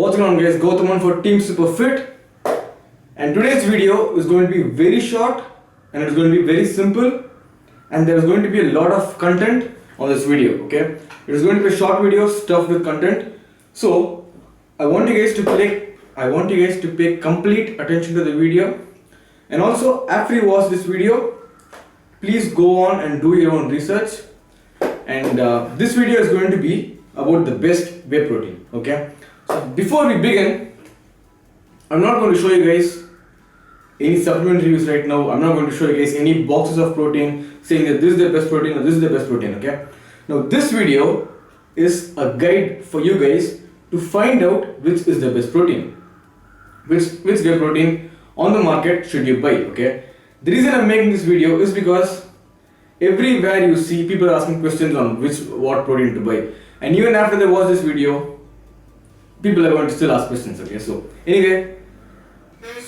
What's going on, guys? Gautam for Team Super Fit, and today's video is going to be very short and it's going to be very simple, and there is going to be a lot of content on this video. Okay, it is going to be a short video stuffed with content. So I want you guys to pay complete attention to the video, and also after you watch this video, please go on and do your own research. And this video is going to be about the best whey protein. Okay, so before we begin, I'm not going to show you guys any supplement reviews right now. I'm not going to show you guys any boxes of protein saying that this is the best protein or this is the best protein. Okay, now this video is a guide for you guys to find out which is the best protein, which whey protein on the market should you buy. Okay, the reason I'm making this video is because everywhere you see people asking questions on what protein to buy, and even after they watch this video, people are going to still ask questions. Okay, so anyway,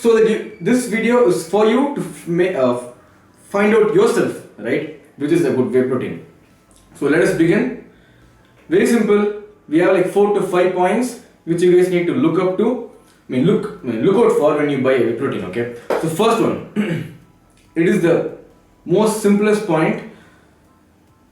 so this video is for you to find out yourself, right, which is a good whey protein. So let us begin. Very simple. We have like 4 to 5 points which you guys need to look up to. Look out for when you buy a whey protein. Okay. So first one, it is the most simplest point.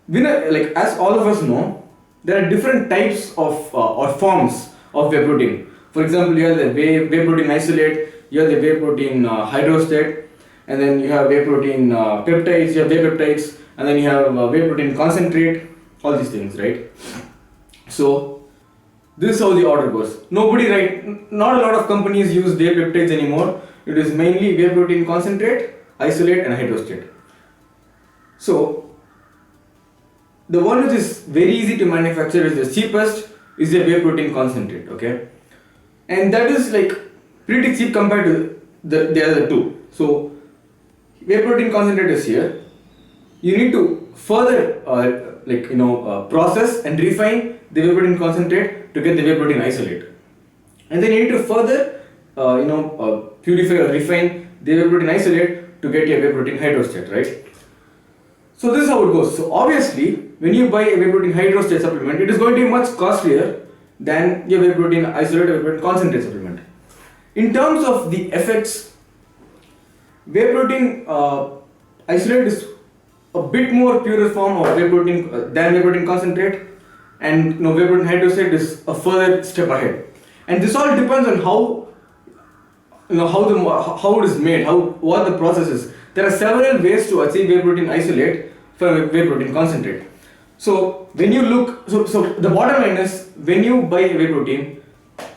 Like as all of us know, there are different types of or forms of whey protein. For example, you have the whey protein isolate, you have the whey protein hydrostate, and then you have whey protein peptides, you have whey peptides, and then you have whey protein concentrate, all these things, right? So this is how the order goes. Not a lot of companies use whey peptides anymore. It is mainly whey protein concentrate, isolate, and hydrostate. So the one which is very easy to manufacture, is the cheapest, is the whey protein concentrate. Okay, and that is like pretty cheap compared to the other two. So whey protein concentrate is here. You need to further process and refine the whey protein concentrate to get the whey protein isolate, and then you need to further purify or refine the whey protein isolate to get your whey protein hydrostate, right? So this is how it goes. So obviously, when you buy a whey protein hydrostate supplement, it is going to be much costlier than your whey protein isolate or whey protein concentrate supplement. In terms of the effects, whey protein isolate is a bit more purer form of whey protein than whey protein concentrate, and whey protein hydrostate is a further step ahead. And this all depends on how it is made, what the process is. There are several ways to achieve whey protein isolate from whey protein concentrate. So when you look, so the bottom line is, when you buy whey protein,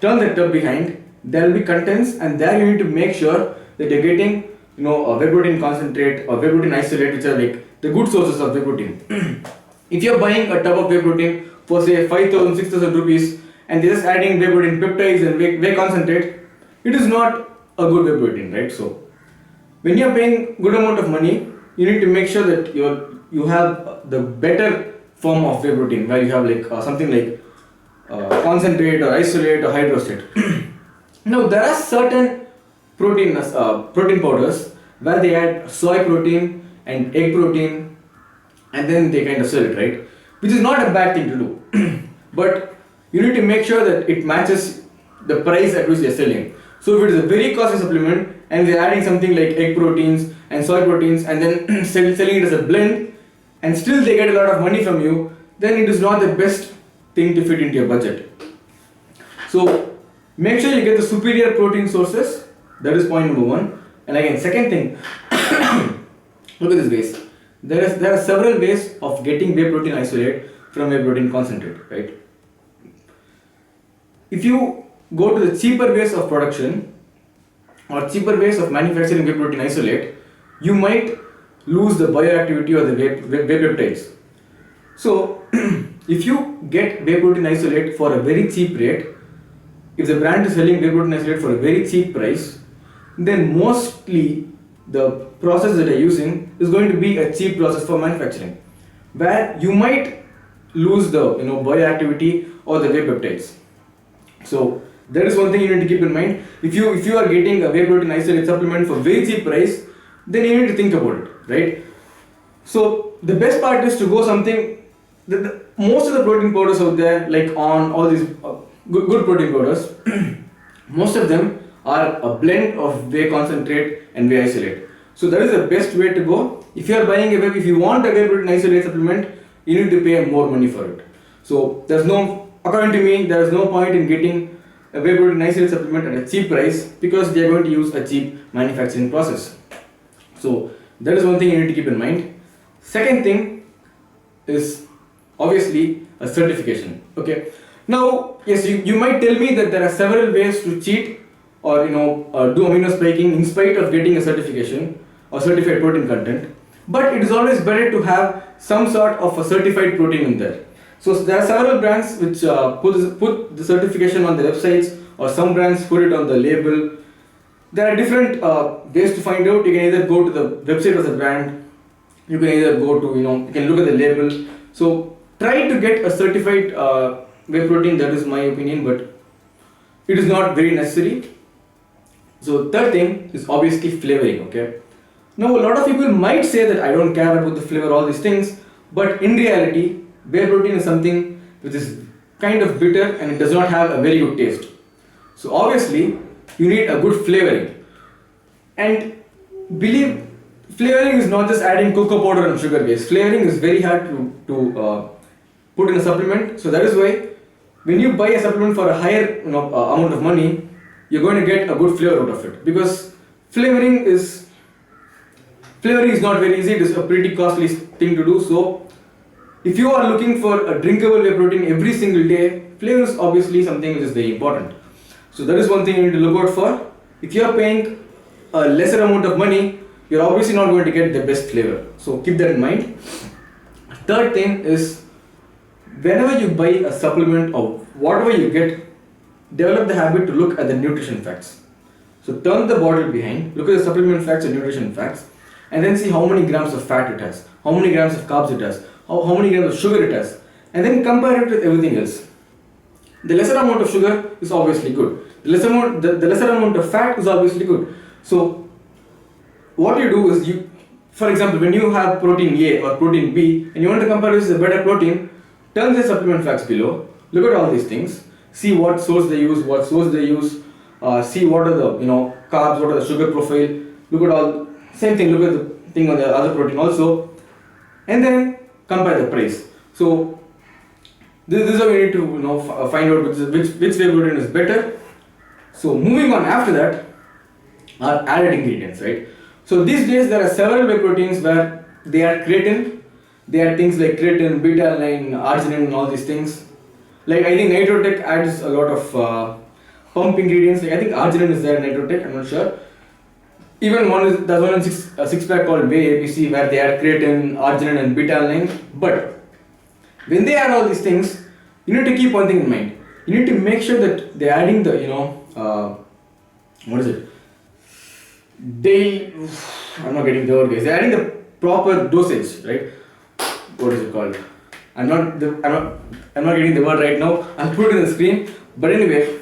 turn the tub behind. There will be contents, and there you need to make sure that you're getting a whey protein concentrate or whey protein isolate, which are like the good sources of whey protein. If you're buying a tub of whey protein for say 5,000, 6,000 rupees, and they're just adding whey protein peptides and whey concentrate, it is not a good whey protein, right? So when you're paying good amount of money, you need to make sure that you have the better form of whey protein, where you have like something like concentrate or isolate or hydrostate. Now there are certain protein powders where they add soy protein and egg protein, and then they kind of sell it, right? Which is not a bad thing to do, but you need to make sure that it matches the price at which they are selling. So if it is a very costly supplement and they are adding something like egg proteins and soy proteins and then selling it as a blend, and still they get a lot of money from you, then it is not the best thing to fit into your budget. So make sure you get the superior protein sources. That is point number one. And again, second thing, look at this, guys. There are several ways of getting whey protein isolate from whey protein concentrate, right? If you go to the cheaper ways of production or cheaper ways of manufacturing whey protein isolate, you might lose the bioactivity or the whey peptides. So if you get whey protein isolate for a very cheap rate, if the brand is selling whey protein isolate for a very cheap price, then mostly the process that they are using is going to be a cheap process for manufacturing, where you might lose the bioactivity or the whey peptides. So that is one thing you need to keep in mind. If you are getting a whey protein isolate supplement for very cheap price, then you need to think about it, right? So the best part is to go something. Most of the protein powders out there, like on all these good protein powders, most of them are a blend of whey concentrate and whey isolate. So that is the best way to go. If you are buying if you want a whey protein isolate supplement, you need to pay more money for it. So according to me, there is no point in getting a whey protein isolate supplement at a cheap price because they are going to use a cheap manufacturing process. So that is one thing you need to keep in mind. Second thing is obviously a certification. Okay. Now, yes, you might tell me that there are several ways to cheat or do amino spiking in spite of getting a certification or certified protein content. But it is always better to have some sort of a certified protein in there. So there are several brands which put the certification on the websites, or some brands put it on the label. There are different ways to find out. You can either go to the website of the brand, you can either go to, you can look at the label. So try to get a certified whey protein, that is my opinion, but it is not very necessary. So third thing is obviously flavoring, okay. Now a lot of people might say that I don't care about the flavor, all these things, but in reality, whey protein is something which is kind of bitter and it does not have a very good taste. So obviously, you need a good flavoring. And believe, flavoring is not just adding cocoa powder and sugar base. Flavoring is very hard to put in a supplement. So that is why when you buy a supplement for a higher amount of money, you're going to get a good flavor out of it. Because flavoring is not very easy. It is a pretty costly thing to do. So if you are looking for a drinkable whey protein every single day, flavor is obviously something which is very important. So that is one thing you need to look out for. If you are paying a lesser amount of money, you're obviously not going to get the best flavor. So keep that in mind. Third thing is, whenever you buy a supplement or whatever you get, develop the habit to look at the nutrition facts. So turn the bottle behind, look at the supplement facts and nutrition facts, and then see how many grams of fat it has, how many grams of carbs it has, how many grams of sugar it has, and then compare it with everything else. The lesser amount of sugar is obviously good. The lesser amount of fat is obviously good. So what you do is, for example, when you have protein A or protein B and you want to compare this with a better protein, turn the supplement facts below, look at all these things, see what source they use, see what are the carbs, what are the sugar profile, look at all, same thing, look at the thing on the other protein also, and then compare the price. So this is how you need to find out which whey protein is better. So moving on after that are added ingredients, right? So these days there are several whey proteins where they add creatine, they add things like creatine, beta-alanine, arginine and all these things. Like I think Nitrotech adds a lot of pump ingredients. Like I think arginine is there in Nitrotech, I'm not sure. Even there's one in a six pack called WHEY ABC where they add creatine, arginine and beta-alanine. But when they add all these things, you need to keep one thing in mind. You need to make sure that they're adding the, I'm not getting the word, guys. They're adding the proper dosage, right? What is it called? I'm not getting the word right now. I'll put it in the screen. But anyway,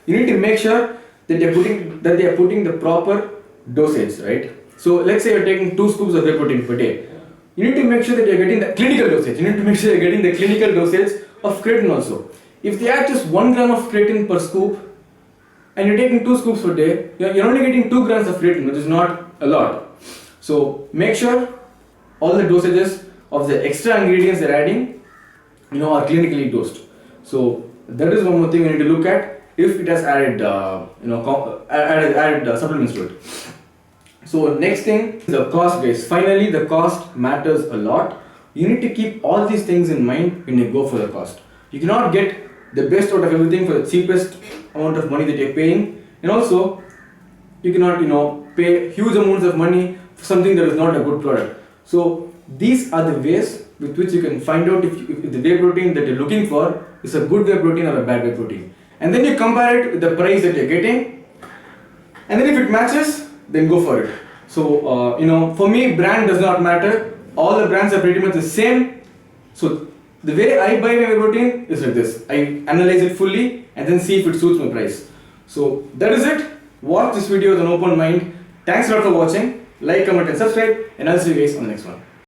you need to make sure that they are putting the proper dosage, right? So let's say you're taking 2 scoops of whey protein per day. You need to make sure that you're getting the clinical dosage. You need to make sure you're getting the clinical dosage of creatine also. If they add just 1 gram of creatine per scoop and you're taking 2 scoops per day, you're only getting 2 grams of creatine, which is not a lot. So make sure all the dosages of the extra ingredients they're adding, are clinically dosed. So that is one more thing we need to look at if it has added, added supplements to it. So next thing is the cost base. Finally, the cost matters a lot. You need to keep all these things in mind when you go for the cost. You cannot get the best out of everything for the cheapest amount of money that you're paying, and also you cannot pay huge amounts of money for something that is not a good product. So these are the ways with which you can find out if the whey protein that you're looking for is a good whey protein or a bad whey protein. And then you compare it with the price that you're getting, and then if it matches, then go for it. So for me, brand does not matter. All the brands are pretty much the same. So the way I buy my protein is like this. I analyze it fully and then see if it suits my price. So that is it. Watch this video with an open mind. Thanks a lot for watching. Like, comment and subscribe, and I'll see you guys on the next one.